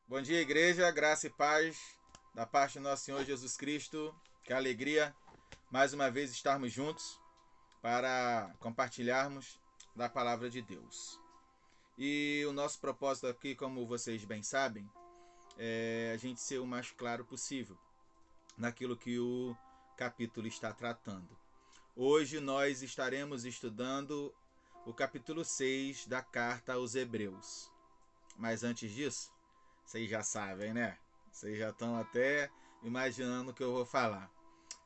Bom dia, igreja, graça e paz da parte do nosso Senhor Jesus Cristo. Que alegria mais uma vez estarmos juntos para compartilharmos da palavra de Deus. E o nosso propósito aqui, como vocês bem sabem, é a gente ser o mais claro possível naquilo que o capítulo está tratando. Hoje nós estaremos estudando o capítulo 6 da carta aos Hebreus. Mas antes disso, vocês já sabem, né? Vocês já estão até imaginando o que eu vou falar.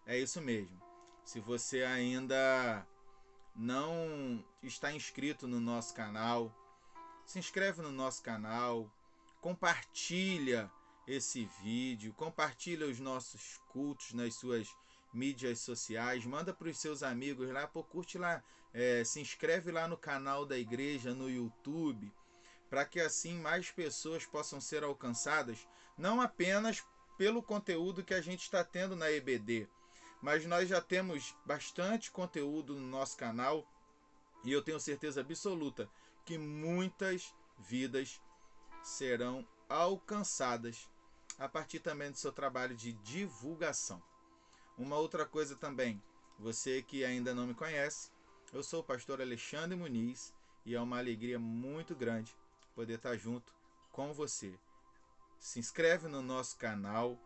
É isso mesmo. Se você ainda não está inscrito no nosso canal, se inscreve no nosso canal, compartilha esse vídeo, compartilha os nossos cultos nas suas mídias sociais, manda para os seus amigos lá, pô, curte lá, se inscreve lá no canal da igreja no YouTube, para que assim mais pessoas possam ser alcançadas, não apenas pelo conteúdo que a gente está tendo na EBD, mas nós já temos bastante conteúdo no nosso canal e eu tenho certeza absoluta que muitas vidas serão alcançadas a partir também do seu trabalho de divulgação. Uma outra coisa também, você que ainda não me conhece, eu sou o pastor Alexandre Muniz e é uma alegria muito grande poder estar junto com você. Se inscreve no nosso canal,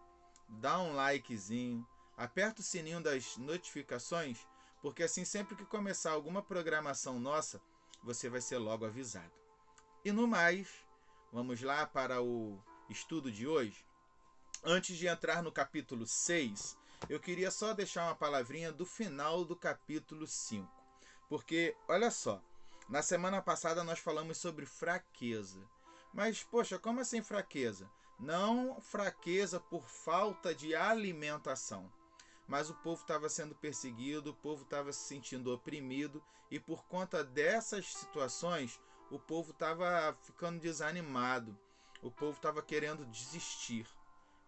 dá um likezinho, aperta o sininho das notificações, porque assim sempre que começar alguma programação nossa, você vai ser logo avisado. E no mais, vamos lá para o estudo de hoje. Antes de entrar no capítulo 6, eu queria só deixar uma palavrinha do final do capítulo 5. Porque, olha só, na semana passada nós falamos sobre fraqueza. Mas, poxa, como assim fraqueza? Não fraqueza por falta de alimentação. Mas o povo estava sendo perseguido, o povo estava se sentindo oprimido, e por conta dessas situações, o povo estava ficando desanimado, o povo estava querendo desistir.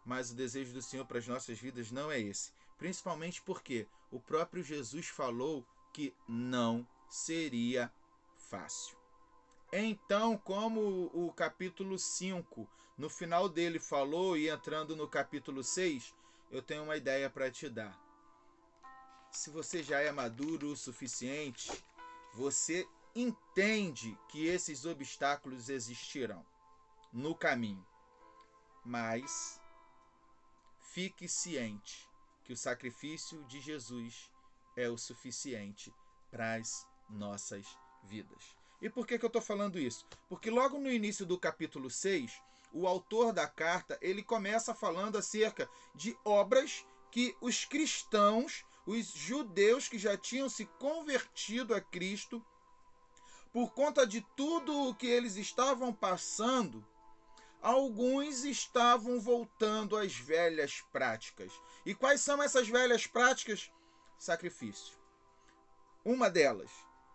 Mas o desejo do Senhor para as nossas vidas não é esse. Principalmente porque o próprio Jesus falou que não seria fácil. Então, como o capítulo 5, no final dele falou, e entrando no capítulo 6, eu tenho uma ideia para te dar. Se você já é maduro o suficiente, você entende que esses obstáculos existirão no caminho. Mas fique ciente que o sacrifício de Jesus é o suficiente para as nossas vidas. E por que eu estou falando isso? Porque logo no início do capítulo 6, o autor da carta ele começa falando acerca de obras que os cristãos, os judeus que já tinham se convertido a Cristo, por conta de tudo o que eles estavam passando, alguns estavam voltando às velhas práticas. E quais são essas velhas práticas? Sacrifício. Uma delas,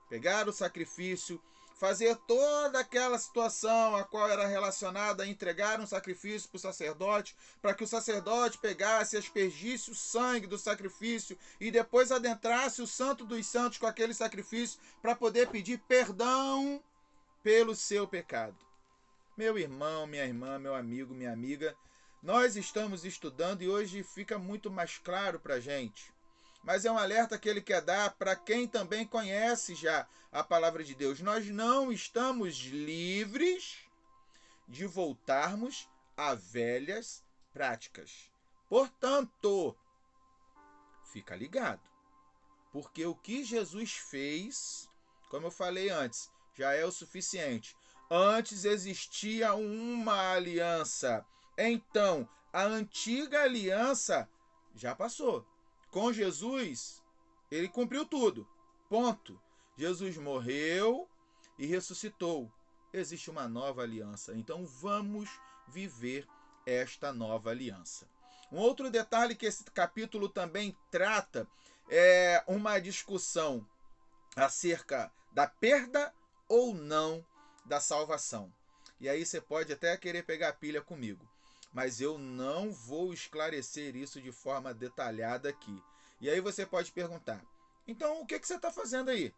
pegar o sacrifício, fazer toda aquela situação a qual era relacionada a entregar um sacrifício para o sacerdote, para que o sacerdote pegasse e aspergisse o sangue do sacrifício e depois adentrasse o santo dos santos com aquele sacrifício para poder pedir perdão pelo seu pecado. Meu irmão, minha irmã, meu amigo, minha amiga, nós estamos estudando e hoje fica muito mais claro para a gente. Mas é um alerta que ele quer dar para quem também conhece já a palavra de Deus. Nós não estamos livres de voltarmos a velhas práticas. Portanto, fica ligado, porque o que Jesus fez, como eu falei antes, já é o suficiente. Antes existia uma aliança. Então, a antiga aliança já passou. Com Jesus, ele cumpriu tudo. Ponto. Jesus morreu e ressuscitou. Existe uma nova aliança. Então, vamos viver esta nova aliança. Um outro detalhe que esse capítulo também trata é uma discussão acerca da perda ou não da salvação. E aí você pode até querer pegar pilha comigo, mas eu não vou esclarecer isso de forma detalhada aqui. E aí você pode perguntar: então o que você está fazendo aí?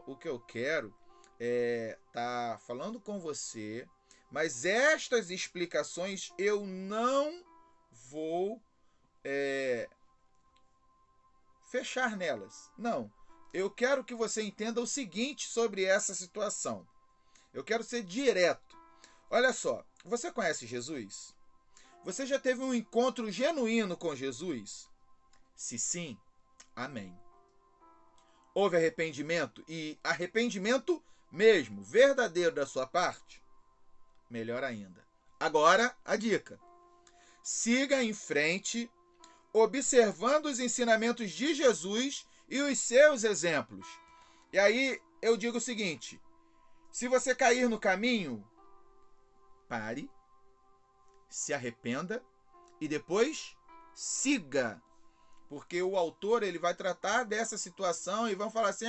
O que eu quero é estar falando com você Mas estas explicações eu não vou fechar nelas. Não. Eu quero que você entenda o seguinte sobre essa situação. Eu quero ser direto. Olha só, você conhece Jesus? Você já teve um encontro genuíno com Jesus? Se sim, amém. Houve arrependimento e arrependimento mesmo, verdadeiro da sua parte? Melhor ainda. Agora, a dica. Siga em frente, observando os ensinamentos de Jesus e os seus exemplos. E aí eu digo o seguinte: se você cair no caminho, pare, se arrependa e depois siga. Porque o autor ele vai tratar dessa situação e vão falar assim: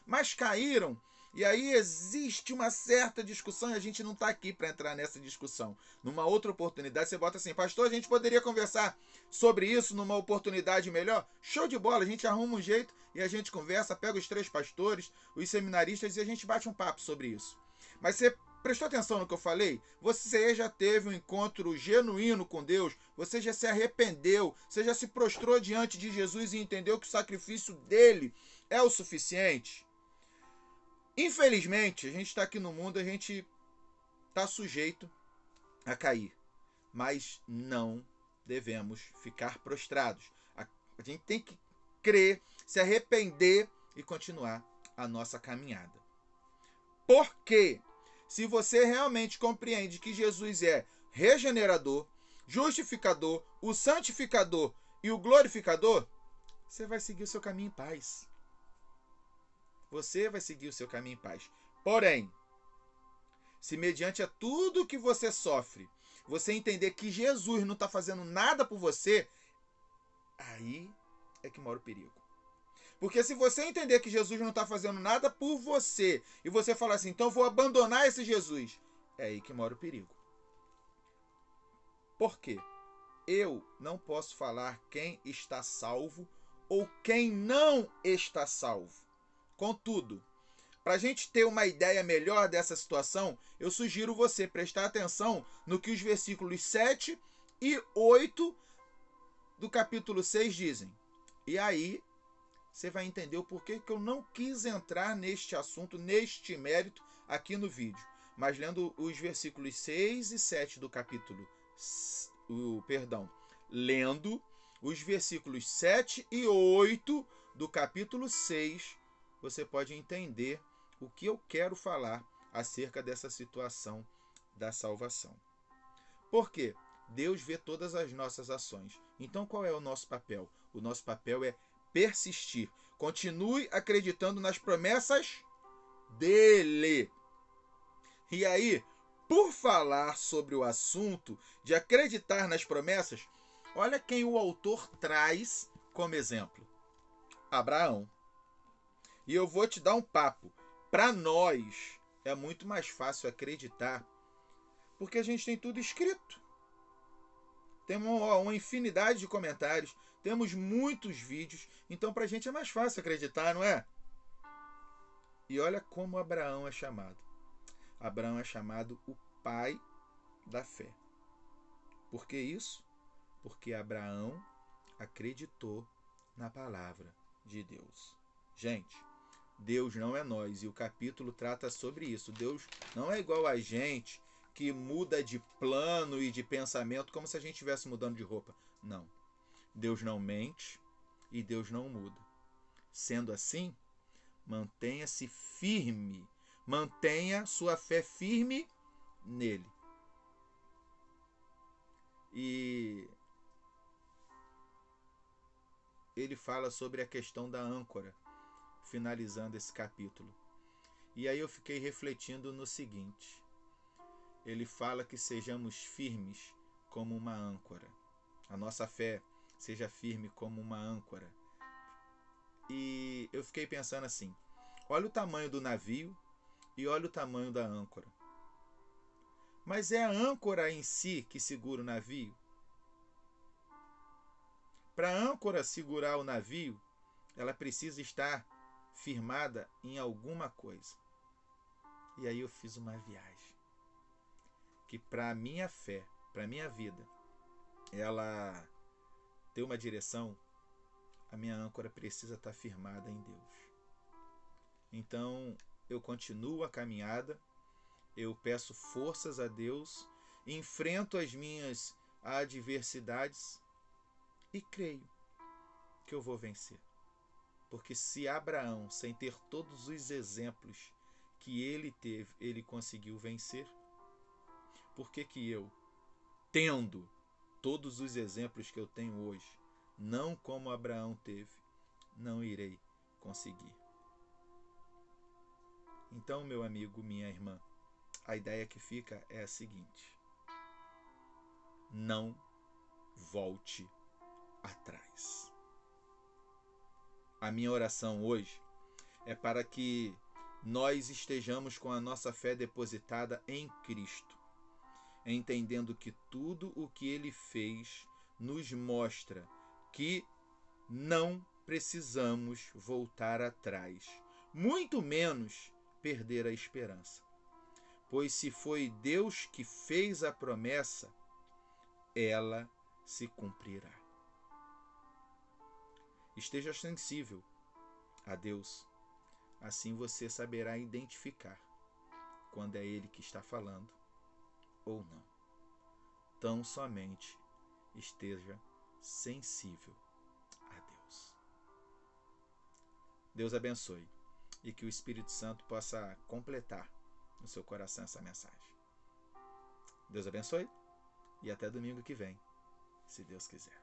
mas caíram. E aí existe uma certa discussão e a gente não está aqui para entrar nessa discussão. Numa outra oportunidade você bota assim: pastor, a gente poderia conversar sobre isso numa oportunidade melhor? Show de bola, a gente arruma um jeito e a gente conversa, pega os 3 pastores, os seminaristas e a gente bate um papo sobre isso. Mas você prestou atenção no que eu falei? Você já teve um encontro genuíno com Deus? Você já se arrependeu? Você já se prostrou diante de Jesus e entendeu que o sacrifício dele é o suficiente? Infelizmente, a gente está aqui no mundo, a gente está sujeito a cair. Mas não devemos ficar prostrados. A gente tem que crer, se arrepender e continuar a nossa caminhada. Por quê? Se você realmente compreende que Jesus é regenerador, justificador, o santificador e o glorificador, você vai seguir o seu caminho em paz. Você vai seguir o seu caminho em paz. Porém, se mediante a tudo que você sofre, você entender que Jesus não está fazendo nada por você, aí é que mora o perigo. Porque se você entender que Jesus não está fazendo nada por você, e você falar assim, então eu vou abandonar esse Jesus, é aí que mora o perigo. Por quê? Eu não posso falar quem está salvo ou quem não está salvo. Contudo, para a gente ter uma ideia melhor dessa situação, eu sugiro você prestar atenção no que os versículos 7 e 8 do capítulo 6 dizem. E aí você vai entender o porquê que eu não quis entrar neste assunto, neste mérito aqui no vídeo. Mas lendo os versículos 6 e 7 do capítulo... lendo os versículos 7 e 8 do capítulo 6, você pode entender o que eu quero falar acerca dessa situação da salvação. Por quê? Deus vê todas as nossas ações. Então qual é o nosso papel? O nosso papel é persistir. Continue acreditando nas promessas dele. E aí, por falar sobre o assunto de acreditar nas promessas, olha quem o autor traz como exemplo: Abraão. E eu vou te dar um papo. Para nós é muito mais fácil acreditar, porque a gente tem tudo escrito. Temos uma infinidade de comentários, temos muitos vídeos, então para a gente é mais fácil acreditar, não é? E olha como Abraão é chamado. Abraão é chamado o pai da fé. Por que isso? Porque Abraão acreditou na palavra de Deus. Gente, Deus não é nós, e o capítulo trata sobre isso. Deus não é igual a gente que muda de plano e de pensamento como se a gente estivesse mudando de roupa. Não. Deus não mente e Deus não muda. Sendo assim, mantenha-se firme. Mantenha sua fé firme nele. E ele fala sobre a questão da âncora, finalizando esse capítulo. E aí eu fiquei refletindo no seguinte: ele fala que sejamos firmes como uma âncora. A nossa fé seja firme como uma âncora. E eu fiquei pensando assim: olha o tamanho do navio e olha o tamanho da âncora. Mas é a âncora em si que segura o navio? Para a âncora segurar o navio, ela precisa estar firmada em alguma coisa. E aí eu fiz uma viagem. que para a minha fé, para a minha vida, ela ter uma direção, a minha âncora precisa estar firmada em Deus. Então, eu continuo a caminhada, eu peço forças a Deus, enfrento as minhas adversidades e creio que eu vou vencer. Porque se Abraão, sem ter todos os exemplos que ele teve, ele conseguiu vencer, por que que eu, tendo todos os exemplos que eu tenho hoje, não como Abraão teve, não irei conseguir? Então, meu amigo, minha irmã, a ideia que fica é a seguinte: não volte atrás. A minha oração hoje é para que nós estejamos com a nossa fé depositada em Cristo, entendendo que tudo o que Ele fez nos mostra que não precisamos voltar atrás, muito menos perder a esperança. Pois se foi Deus que fez a promessa, ela se cumprirá. Esteja sensível a Deus, assim você saberá identificar quando é Ele que está falando ou não. Tão somente esteja sensível a Deus. Deus abençoe e que o Espírito Santo possa completar no seu coração essa mensagem. Deus abençoe e até domingo que vem, se Deus quiser.